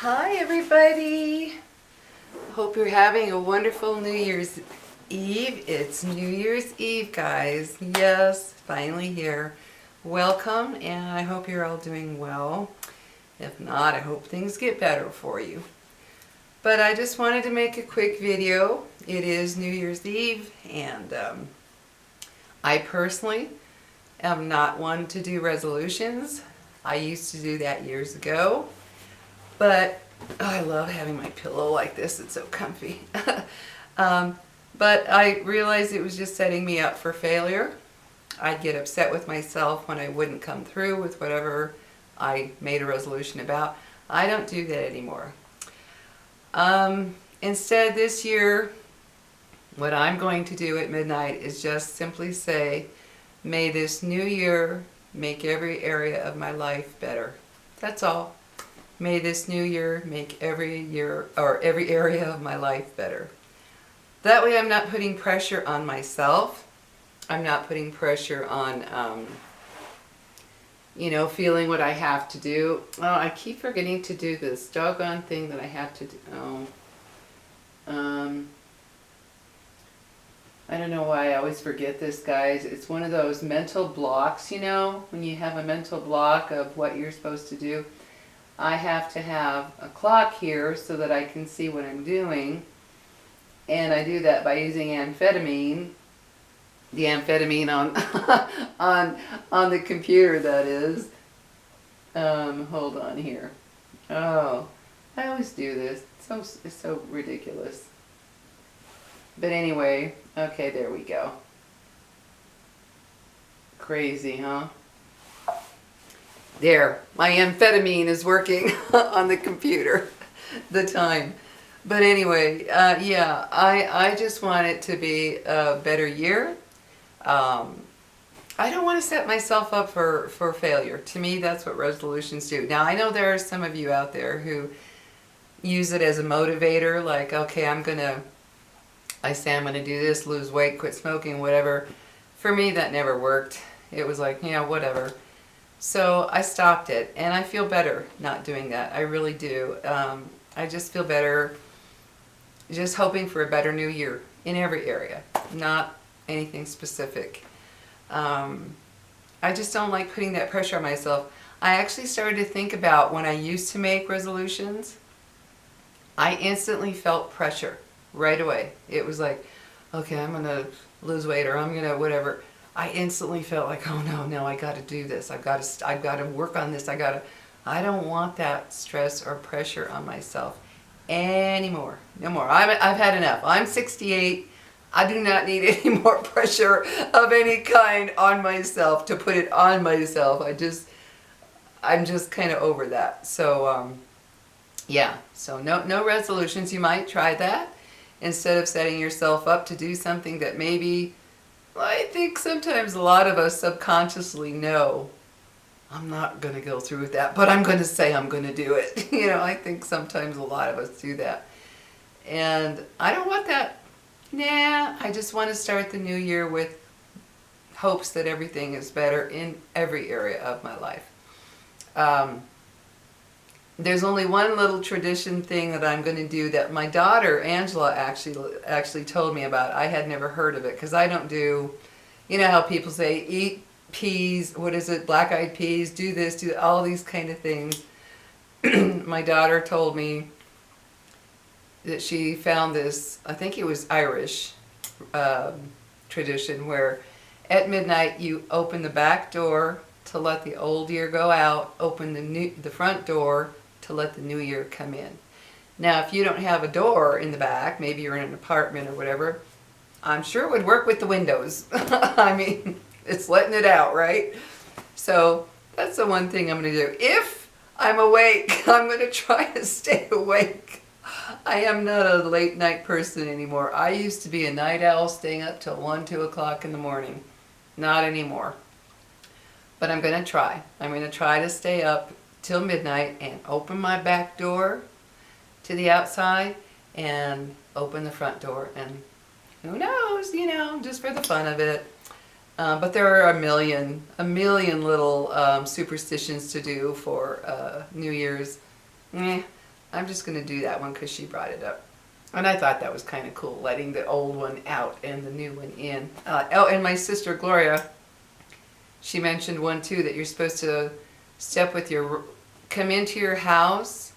Hi everybody! Hope you're having a wonderful New Year's Eve. It's New Year's Eve, guys. Yes, finally here. Welcome, and I hope you're all doing well. If not, I hope things get better for you. But I just wanted to make a quick video. It is New Year's Eve, and I personally am not one to do resolutions. I used to do that years ago. But I love having my pillow like this. It's so comfy. But I realized it was just setting me up for failure. I'd get upset with myself when I wouldn't come through with whatever I made a resolution about. I don't do that anymore. Instead, this year, what I'm going to do at midnight is just simply say, may this new year make every area of my life better. That's all. May this new year make every area of my life better. That way I'm not putting pressure on myself. I'm not putting pressure on, feeling what I have to do. Oh, I keep forgetting to do this doggone thing that I have to do. I don't know why I always forget this, guys. It's one of those mental blocks, when you have a mental block of what you're supposed to do. I have to have a clock here so that I can see what I'm doing, and I do that by using amphetamine. The amphetamine on the computer, that is. Hold on here. Oh, I always do this. It's so ridiculous. But anyway, okay, there we go. Crazy, huh? There, my amphetamine is working on the computer, the time. But anyway, yeah, I just want it to be a better year. I don't want to set myself up for failure. To me, that's what resolutions do. Now, I know there are some of you out there who use it as a motivator, like, okay, I say I'm going to do this, lose weight, quit smoking, whatever. For me, that never worked. It was like, yeah, whatever. So I stopped it, and I feel better not doing that. I really do. I just feel better just hoping for a better new year in every area, not anything specific. I just don't like putting that pressure on myself. I actually started to think about when I used to make resolutions, I instantly felt pressure right away. It was like, okay, I'm going to lose weight, or I'm going to whatever. I instantly felt like, oh no, I got to do this. I've got to work on this. I don't want that stress or pressure on myself anymore. No more. I've had enough. I'm 68. I do not need any more pressure of any kind on myself, to put it on myself. I'm just kind of over that. So, yeah. So no resolutions. You might try that instead of setting yourself up to do something that maybe, I think sometimes a lot of us subconsciously know, I'm not going to go through with that, but I'm going to say I'm going to do it. I think sometimes a lot of us do that. And I don't want that. Nah, I just want to start the new year with hopes that everything is better in every area of my life. There's only one little tradition thing that I'm going to do that my daughter, Angela, actually told me about. I had never heard of it, because I don't do, how people say, eat peas, black-eyed peas, do this, do all these kind of things. My daughter told me that she found this, I think it was Irish tradition, where at midnight you open the back door to let the old year go out, open the front door to let the new year come in. Now, if you don't have a door in the back, maybe you're in an apartment or whatever, I'm sure it would work with the windows. I mean, it's letting it out, right? So that's the one thing I'm going to do. If I'm awake, I'm going to try to stay awake. I am not a late night person anymore. I used to be a night owl, staying up till 1, 2 o'clock in the morning. Not anymore. But I'm going to try. I'm going to try to stay up till midnight and open my back door to the outside and open the front door. And who knows, just for the fun of it. But there are a million little superstitions to do for New Year's. I'm just going to do that one because she brought it up. And I thought that was kind of cool, letting the old one out and the new one in. Oh, and my sister Gloria, she mentioned one too, that you're supposed to come into your house,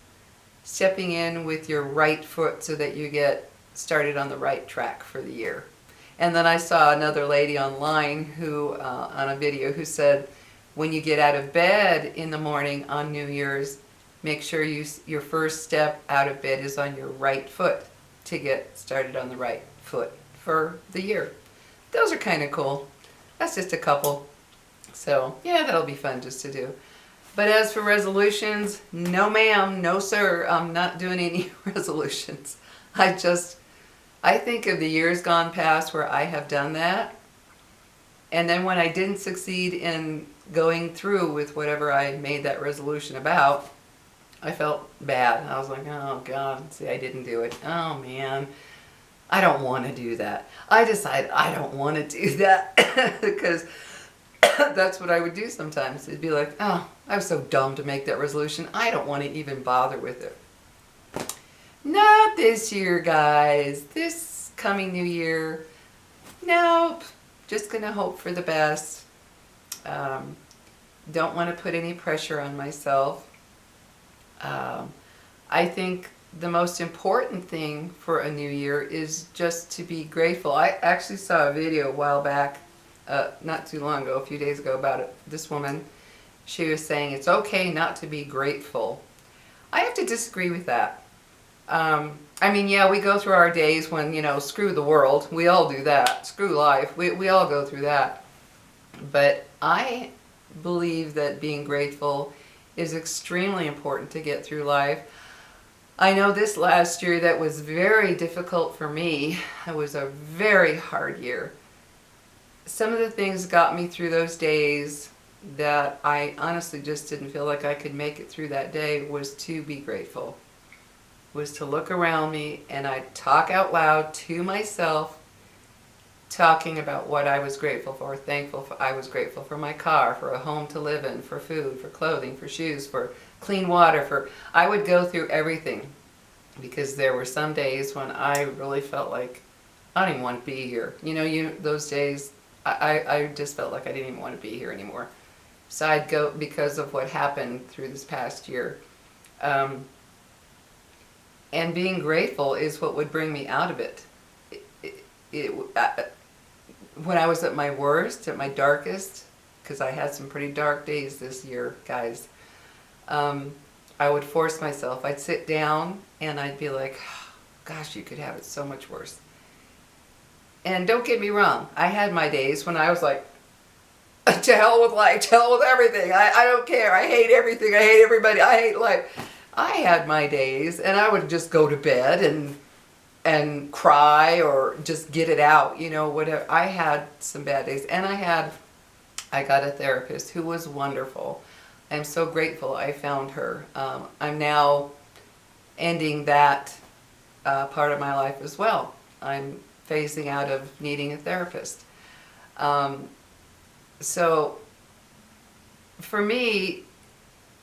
stepping in with your right foot so that you get started on the right track for the year. And then I saw another lady online who, on a video, who said, when you get out of bed in the morning on New Year's, make sure your first step out of bed is on your right foot to get started on the right foot for the year. Those are kind of cool. That's just a couple. So yeah, that'll be fun just to do. But as for resolutions, no ma'am, no sir, I'm not doing any resolutions. I think of the years gone past where I have done that. And then when I didn't succeed in going through with whatever I made that resolution about, I felt bad. I was like, oh God, see, I didn't do it. Oh man, I don't want to do that. I decided I don't want to do that because that's what I would do sometimes. It'd be like, oh, I was so dumb to make that resolution. I don't want to even bother with it. Not this year, guys. This coming new year, nope. Just going to hope for the best. Don't want to put any pressure on myself. I think the most important thing for a new year is just to be grateful. I actually saw a video a while back, not too long ago, a few days ago, about it. This woman, she was saying it's okay not to be grateful. I have to disagree with that. I mean, yeah, we go through our days when, screw the world. We all do that. Screw life. We all go through that. But I believe that being grateful is extremely important to get through life. I know this last year that was very difficult for me. It was a very hard year. Some of the things got me through those days that I honestly just didn't feel like I could make it through that day was to be grateful. Was to look around me and I'd talk out loud to myself, talking about what I was grateful for, thankful for. I was grateful for my car, for a home to live in, for food, for clothing, for shoes, for clean water, I would go through everything because there were some days when I really felt like I don't even want to be here. Those days I just felt like I didn't even want to be here anymore. So I'd go because of what happened through this past year. And being grateful is what would bring me out of it. When I was at my worst, at my darkest, because I had some pretty dark days this year, guys, I would force myself. I'd sit down and I'd be like, gosh, you could have it so much worse. And don't get me wrong, I had my days when I was like, to hell with life, to hell with everything. I don't care. I hate everything. I hate everybody. I hate life. I had my days and I would just go to bed and cry or just get it out, whatever. I had some bad days and I got a therapist who was wonderful. I'm so grateful I found her. I'm now ending that part of my life as well. I'm phasing out of needing a therapist. So for me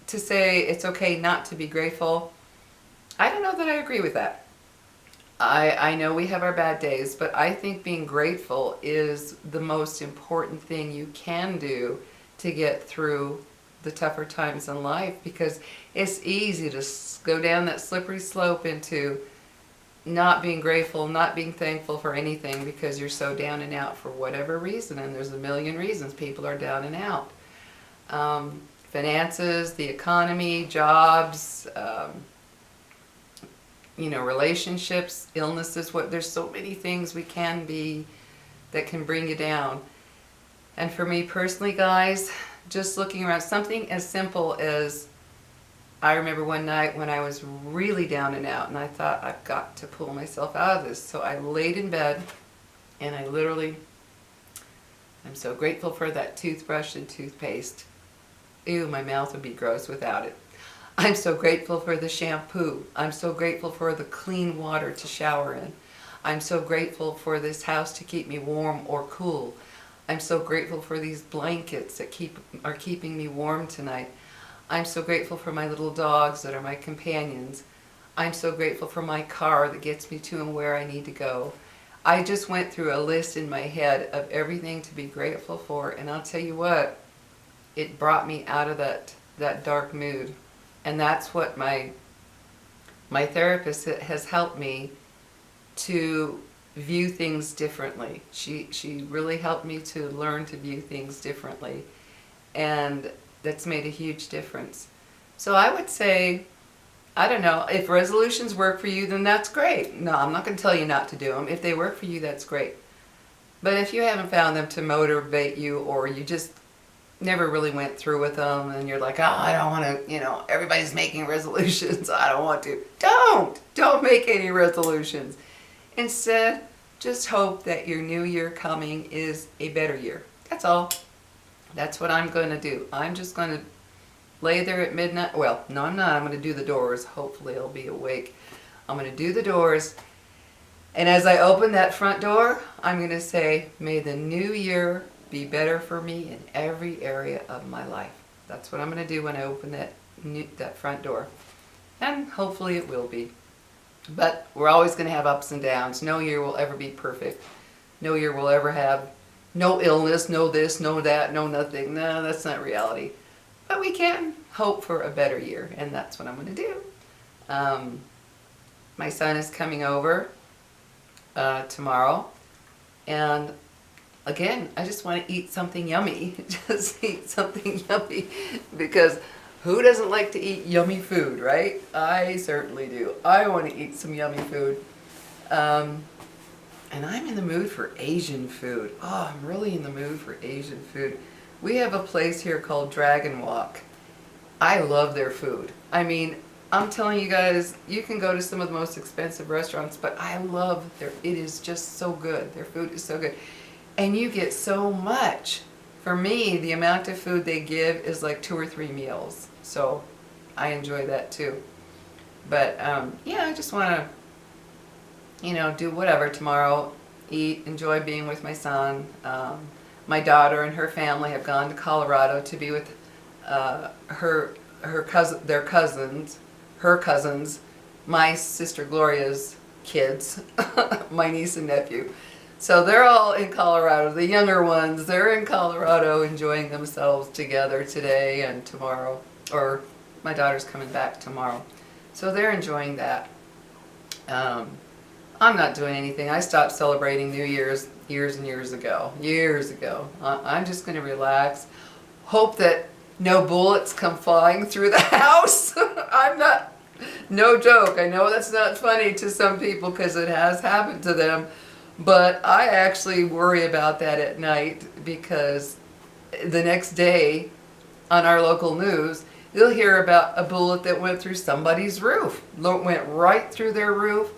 to say it's okay not to be grateful, I don't know that I agree with that. I know we have our bad days, but I think being grateful is the most important thing you can do to get through the tougher times in life, because it's easy to go down that slippery slope into not being grateful, not being thankful for anything because you're so down and out for whatever reason, and there's a million reasons people are down and out. Finances, the economy, jobs, relationships, illnesses, there's so many things we can be that can bring you down. And for me personally, guys, just looking around, something as simple as, I remember one night when I was really down and out and I thought, I've got to pull myself out of this. So I laid in bed and I'm so grateful for that toothbrush and toothpaste. Ew, my mouth would be gross without it. I'm so grateful for the shampoo. I'm so grateful for the clean water to shower in. I'm so grateful for this house to keep me warm or cool. I'm so grateful for these blankets that are keeping me warm tonight. I'm so grateful for my little dogs that are my companions. I'm so grateful for my car that gets me to and where I need to go. I just went through a list in my head of everything to be grateful for, and I'll tell you what, it brought me out of that dark mood. And that's what my therapist has helped me to view things differently. She really helped me to learn to view things differently, and that's made a huge difference. So I would say, I don't know, if resolutions work for you, then that's great. No, I'm not going to tell you not to do them. If they work for you, that's great. But if you haven't found them to motivate you, or you just never really went through with them, and you're like, oh, I don't want to, everybody's making resolutions, I don't want to. Don't make any resolutions. Instead, just hope that your new year coming is a better year. That's all. That's what I'm going to do. I'm just going to lay there at midnight. Well, no, I'm not. I'm going to do the doors. Hopefully I'll be awake. I'm going to do the doors. And as I open that front door, I'm going to say, may the new year be better for me in every area of my life. That's what I'm going to do when I open that front door. And hopefully it will be. But we're always going to have ups and downs. No year will ever be perfect. No year will ever have no illness, no this, no that, no nothing. No, that's not reality. But we can hope for a better year, and that's what I'm going to do. My son is coming over tomorrow, and again, I just want to eat something yummy. Just eat something yummy, because who doesn't like to eat yummy food, right? I certainly do. I want to eat some yummy food. And I'm in the mood for Asian food. Oh, I'm really in the mood for Asian food. We have a place here called Dragon Walk. I love their food. I mean, I'm telling you guys, you can go to some of the most expensive restaurants, but I love it is just so good. Their food is so good. And you get so much. For me, the amount of food they give is like 2 or 3 meals. So I enjoy that too. But yeah, I just want to, do whatever tomorrow. Eat, enjoy being with my son. My daughter and her family have gone to Colorado to be with her cousins, my sister Gloria's kids, my niece and nephew. So they're all in Colorado. The younger ones, they're in Colorado enjoying themselves together today and tomorrow. Or my daughter's coming back tomorrow. So they're enjoying that. I'm not doing anything. I stopped celebrating New Year's years and years ago. I'm just going to relax. Hope that no bullets come flying through the house. No joke. I know that's not funny to some people because it has happened to them. But I actually worry about that at night, because the next day on our local news, you'll hear about a bullet that went through somebody's roof. Went right through their roof,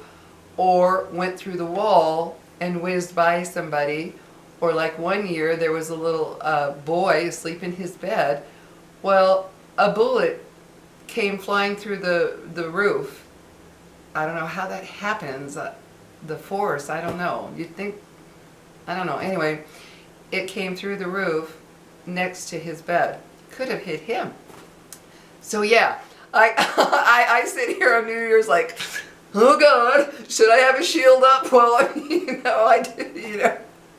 or went through the wall and whizzed by somebody. Or like one year, there was a little boy asleep in his bed. Well, a bullet came flying through the roof. I don't know how that happens. The force, I don't know. You'd think, I don't know. Anyway, it came through the roof next to his bed. Could have hit him. So yeah, I sit here on New Year's like, oh God, should I have a shield up? Well,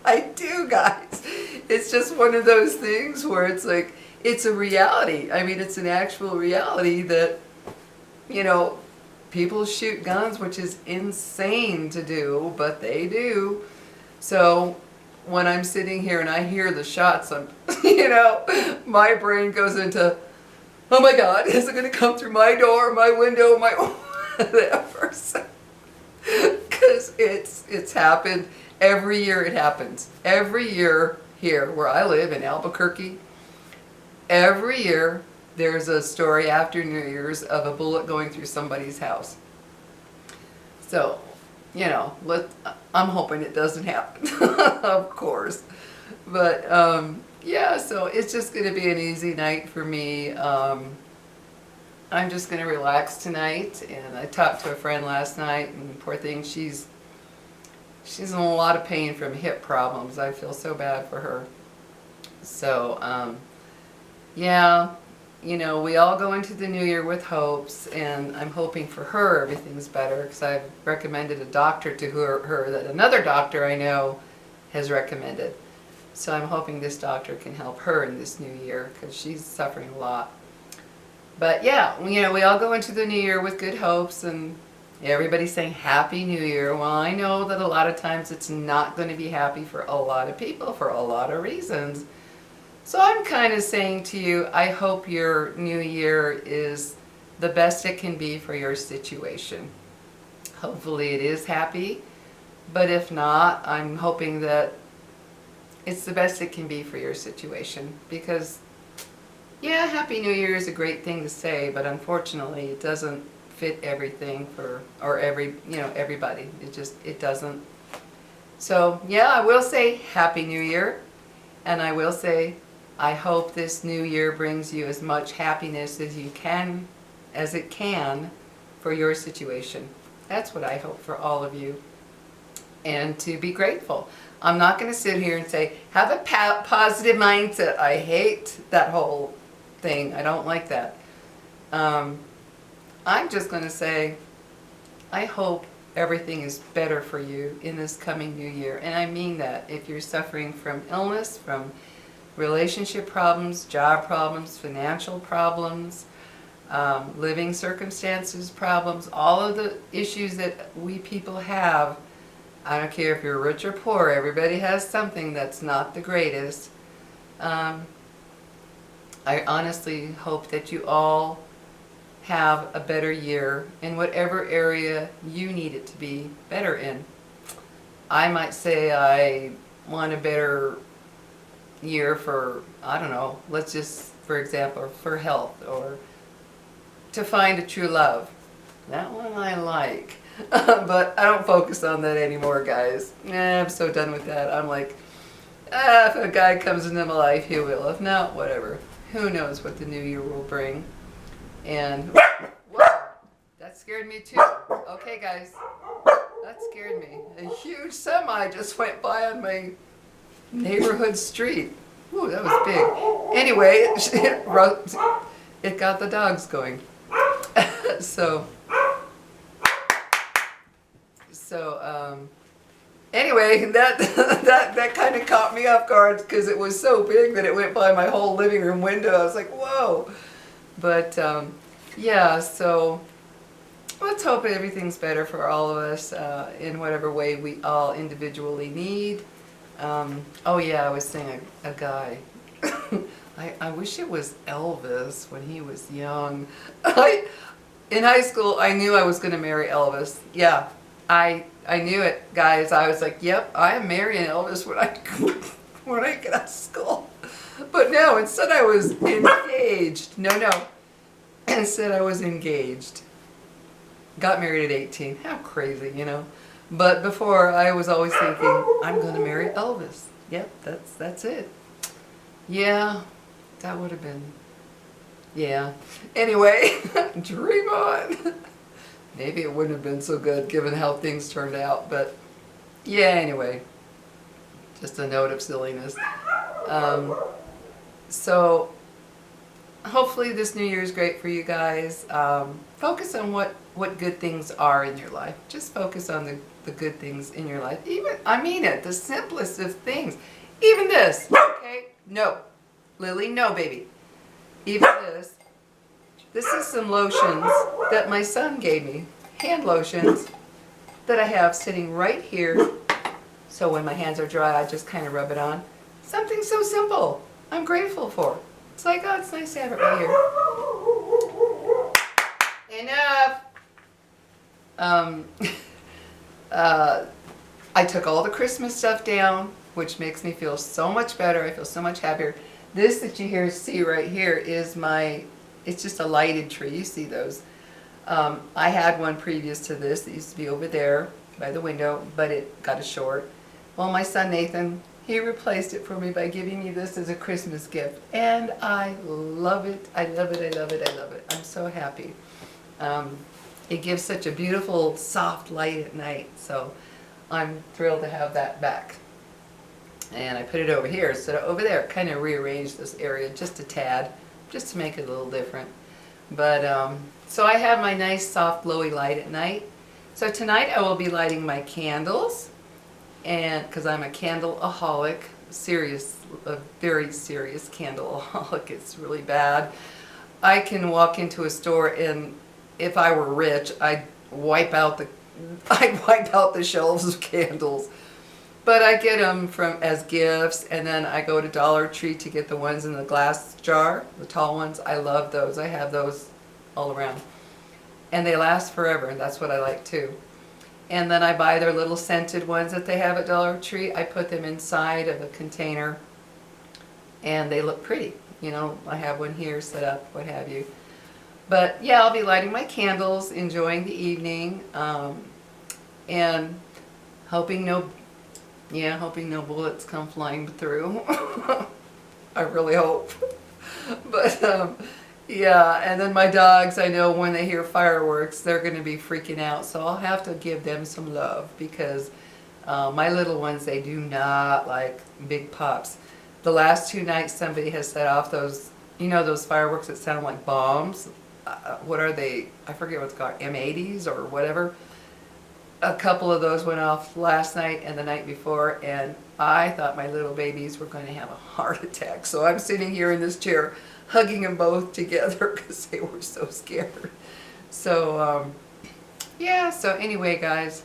I do, guys. It's just one of those things where it's like, it's a reality. I mean, it's an actual reality that, people shoot guns, which is insane to do, but they do. So when I'm sitting here and I hear the shots, my brain goes into, oh my God, is it going to come through my door, my window, my whatever? Because it's happened. Every year it happens. Every year here where I live in Albuquerque, every year there's a story after New Year's of a bullet going through somebody's house. So, I'm hoping it doesn't happen, of course. But, yeah, so it's just going to be an easy night for me. I'm just going to relax tonight. And I talked to a friend last night, and poor thing, she's in a lot of pain from hip problems. I feel so bad for her. So, yeah, you know, we all go into the new year with hopes, and I'm hoping for her everything's better, because I've recommended a doctor to her that another doctor I know has recommended. So I'm hoping this doctor can help her in this new year, because she's suffering a lot. But yeah, you know, we all go into the new year with good hopes, and everybody's saying Happy New Year. Well, I know that a lot of times it's not going to be happy for a lot of people for a lot of reasons. So I'm kind of saying to you, I hope your new year is the best it can be for your situation. Hopefully it is happy, but if not, I'm hoping that it's the best it can be for your situation, because yeah, Happy New Year is a great thing to say, but unfortunately it doesn't fit everything or everybody. It doesn't. So yeah, I will say Happy New Year, and I will say I hope this new year brings you as much happiness as it can for your situation. That's what I hope for all of you. And to be grateful. I'm not going to sit here and say, have a positive mindset. I hate that whole thing. I don't like that. I'm just going to say, I hope everything is better for you in this coming new year. And I mean that. If you're suffering from illness, from relationship problems, job problems, financial problems, living circumstances problems, all of the issues that we people have, I don't care if you're rich or poor, everybody has something that's not the greatest. I honestly hope that you all have a better year in whatever area you need it to be better in. I might say I want a better year for, I don't know, let's just, for example, for health, or to find a true love. That one I like. But I don't focus on that anymore, guys. I'm so done with that. I'm like, if a guy comes into my life, he will. If not, whatever. Who knows what the new year will bring. And, whoa, that scared me too. Okay, guys, that scared me. A huge semi just went by on my neighborhood street. Ooh, that was big. Anyway, it got the dogs going. Anyway, that kind of caught me off guard, because it was so big that it went by my whole living room window. I was like, whoa. But yeah, so let's hope everything's better for all of us in whatever way we all individually need. Oh yeah, I was saying a guy. I wish it was Elvis when he was young. In high school, I knew I was going to marry Elvis. Yeah, I knew it, guys. I was like, yep, I am marrying Elvis when I get out of school. But no, instead I was engaged. No. Instead I was engaged. Got married at 18. How crazy, you know. But before, I was always thinking, I'm going to marry Elvis. Yep, that's it. Yeah, that would have been, yeah. Anyway, dream on. Maybe it wouldn't have been so good given how things turned out, but yeah, anyway. Just a note of silliness. So, hopefully this new year is great for you guys. Focus on what good things are in your life. Just focus on the good things in your life. Even, I mean it, the simplest of things. Even this, okay? No. Lily, no, baby. Even this. This is some lotions that my son gave me. Hand lotions that I have sitting right here. So when my hands are dry, I just kind of rub it on. Something so simple. I'm grateful for. It's like, oh, it's nice to have it right here. Enough! I took all the Christmas stuff down, which makes me feel so much better. I feel so much happier. This that you see right here is it's just a lighted tree. You see those. I had one previous to this that used to be over there by the window, but it got a short. Well, my son Nathan, he replaced it for me by giving me this as a Christmas gift. And I love it. I love it. I love it. I love it. I'm so happy. It gives such a beautiful, soft light at night. So I'm thrilled to have that back. And I put it over here instead of over there. Kind of rearranged this area just a tad just to make it a little different. But so I have my nice soft glowy light at night. So tonight I will be lighting my candles, and because I'm a candle-aholic, a very serious candle-aholic. It's really bad. I can walk into a store and if I were rich, I'd wipe out the shelves of candles. But I get them as gifts, and then I go to Dollar Tree to get the ones in the glass jar, the tall ones. I love those. I have those all around. And they last forever, and that's what I like too. And then I buy their little scented ones that they have at Dollar Tree. I put them inside of a container, and they look pretty. You know, I have one here set up, what have you. But yeah, I'll be lighting my candles, enjoying the evening, and hoping no bullets come flying through. I really hope. But yeah, and then my dogs, I know when they hear fireworks, they're going to be freaking out. So I'll have to give them some love because my little ones, they do not like big pops. The last 2 nights somebody has set off those, you know, those fireworks that sound like bombs. What are they? I forget what it's called, M80s or whatever. A couple of those went off last night and the night before, and I thought my little babies were going to have a heart attack. So I'm sitting here in this chair hugging them both together because they were so scared. So yeah, so anyway guys,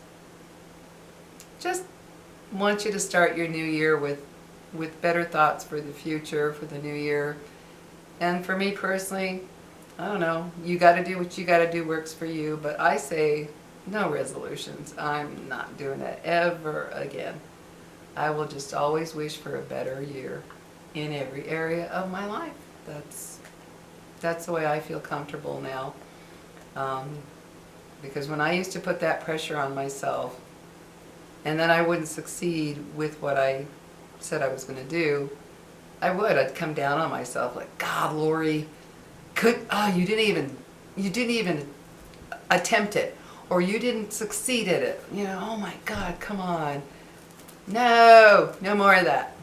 just want you to start your new year with better thoughts for the future, for the new year. And for me personally, I don't know, you got to do what you got to do works for you, but I say no resolutions. I'm not doing that ever again. I will just always wish for a better year in every area of my life. That's the way I feel comfortable now. Because when I used to put that pressure on myself, and then I wouldn't succeed with what I said I was going to do, I'd come down on myself like, God, Lori, you didn't even attempt it, or you didn't succeed at it. You know, oh my God, come on. No more of that.